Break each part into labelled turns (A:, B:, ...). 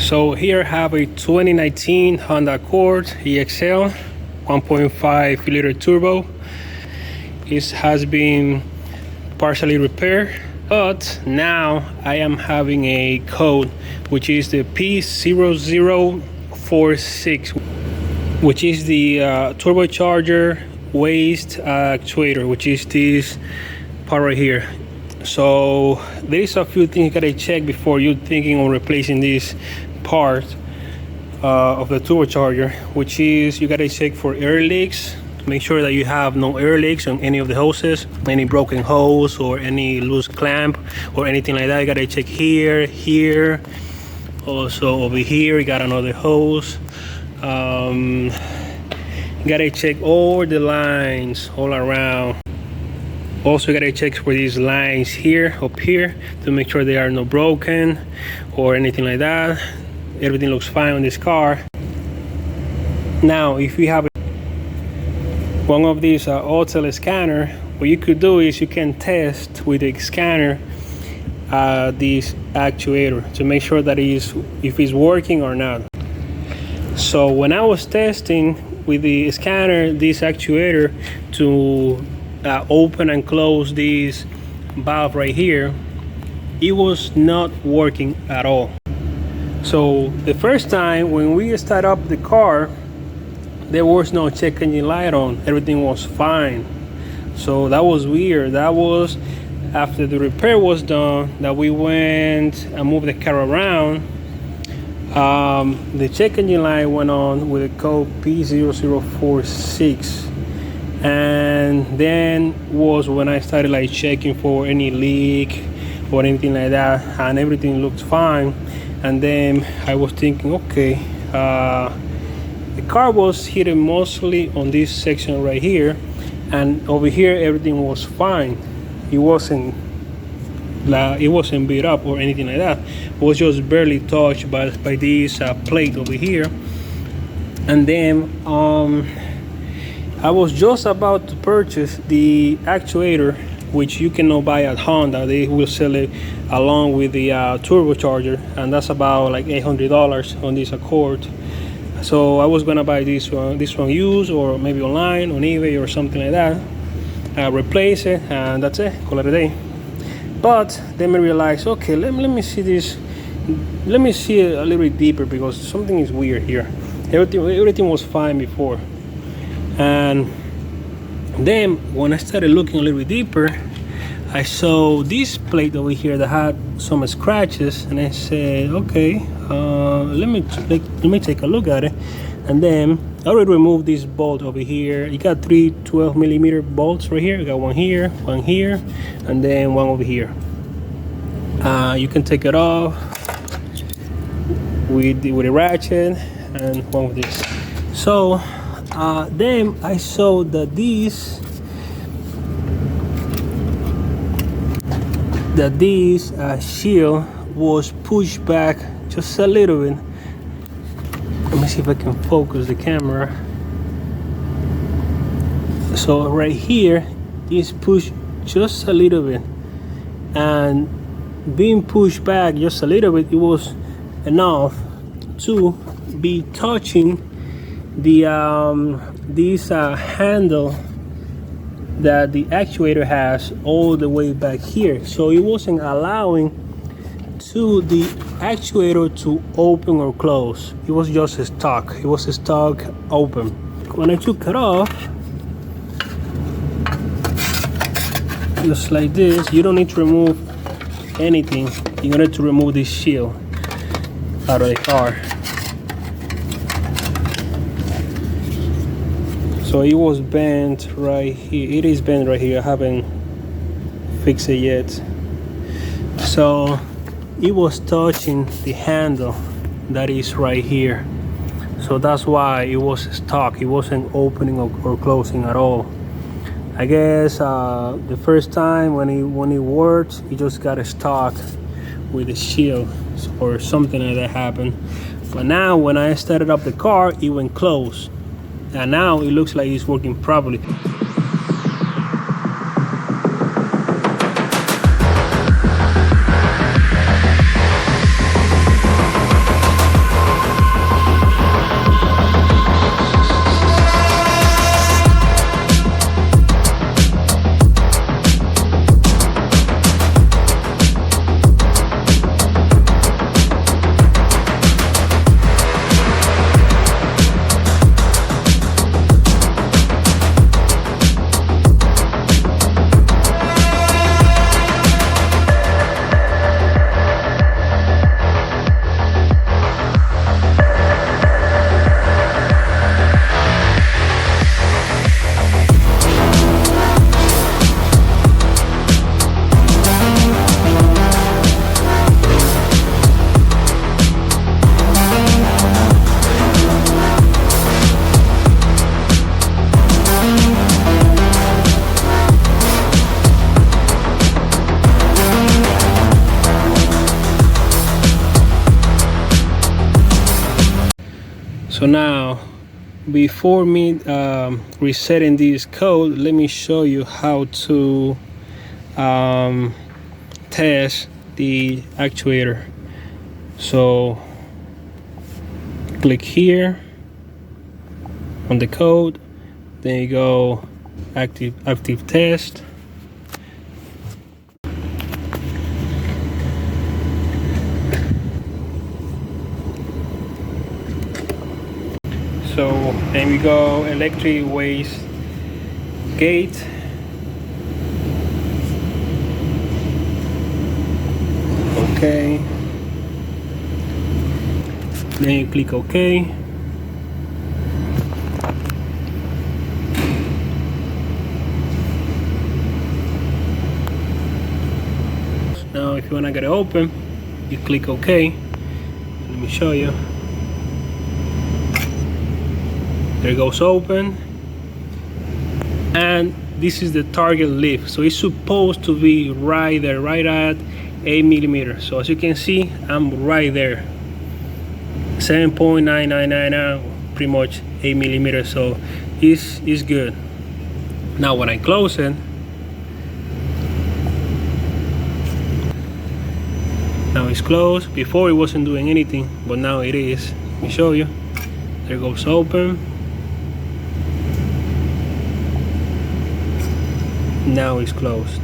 A: So here I have a 2019 Honda Accord EXL 1.5 liter turbo. It has been partially repaired, but now I am having a code which is the P0046, which is the turbocharger waste actuator, which is this part right here. So there is a few things you gotta check before you're thinking of replacing this part of the turbocharger, which is you gotta check for air leaks. Make sure that you have no air leaks on any of the hoses, any broken hose or any loose clamp or anything like that. You gotta check here, also over here you got another hose. You gotta check all the lines all around. Also gotta check for these lines here, up here, to make sure they are not broken or anything like that. Everything looks fine on this car. Now if you have one of these hotel scanner, what you could do is you can test with the scanner this actuator to make sure that if it's working or not. So when I was testing with the scanner this actuator to open and close this valve right here, it was not working at all. So the first time when we start up the car, there was no check engine light on, everything was fine. So that was weird. That was after the repair was done that we went and moved the car around. The check engine light went on with the code P0046, and then was when I started like checking for any leak or anything like that, and everything looked fine. And then I was thinking, okay, the car was hitting mostly on this section right here, and over here everything was fine. It wasn't beat up or anything like that. It was just barely touched by this plate over here. And then I was just about to purchase the actuator, which you cannot buy at Honda. They will sell it along with the turbocharger, and that's about like $800 on this Accord. So I was gonna buy this one used, or maybe online on eBay or something like that. Replace it, and that's it. Call it a day. But then I realized, okay, let me see this. Let me see it a little bit deeper, because something is weird here. Everything was fine before, and then when I started looking a little bit deeper, I saw this plate over here that had some scratches, and I said, okay, let me take a look at it. And then I already removed this bolt over here. You got 3 12mm bolts right here. You got one here, and then one over here. You can take it off with the ratchet, and one with this. So then I saw that this shield was pushed back just a little bit. Let me see if I can focus the camera. So right here is pushed just a little bit, and being pushed back just a little bit, it was enough to be touching the this handle that the actuator has all the way back here. So it wasn't allowing to the actuator to open or close. It was just stuck. It was stuck open. When I took it off, just like this, you don't need to remove anything. You need to remove this shield out of the car. So it was bent right here. It is bent right here. I haven't fixed it yet. So it was touching the handle that is right here. So that's why it was stuck. It wasn't opening or closing at all. I guess the first time when it worked, it just got stuck with the shield or something like that happened. But now when I started up the car, it went closed. And now it looks like it's working properly. So now, before me resetting this code, let me show you how to test the actuator. So click here on the code, then you go active test. So then we go electric waste gate. Okay. Then you click OK. Now if you want to get it open, you click OK. Let me show you. There it goes open. And this is the target lift. So it's supposed to be right there, right at 8 millimeters. So as you can see, I'm right there. 7.999, pretty much 8 millimeters. So it's good. Now when I close it, now it's closed. Before it wasn't doing anything, but now it is. Let me show you. There it goes open. Now it's closed.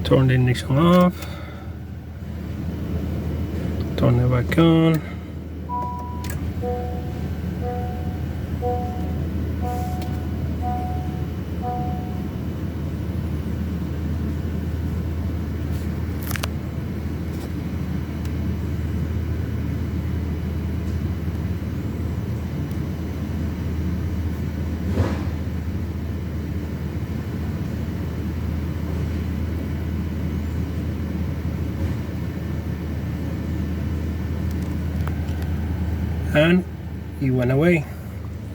A: Turn the ignition off. Turn it back on. And it went away.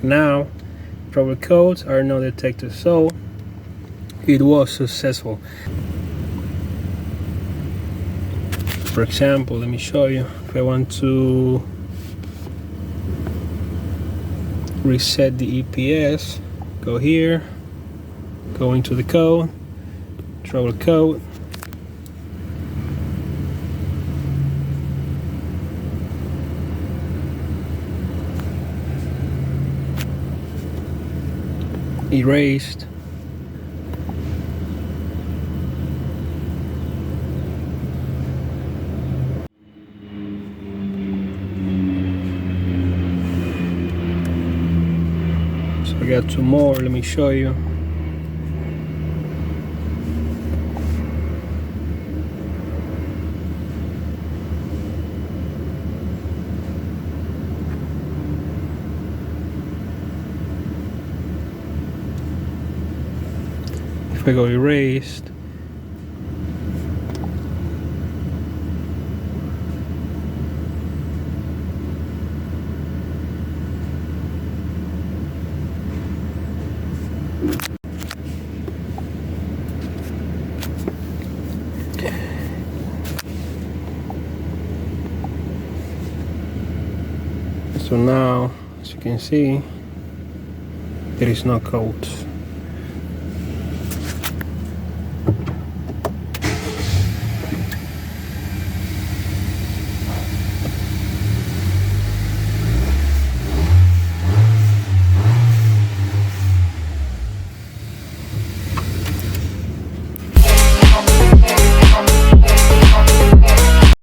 A: Now trouble codes are not detected, so it was successful. For example, let me show you. If I want to reset the EPS, go here, go into the code, trouble code, erased. So I got two more, let me show you. If I go erased, so now as you can see there is no code.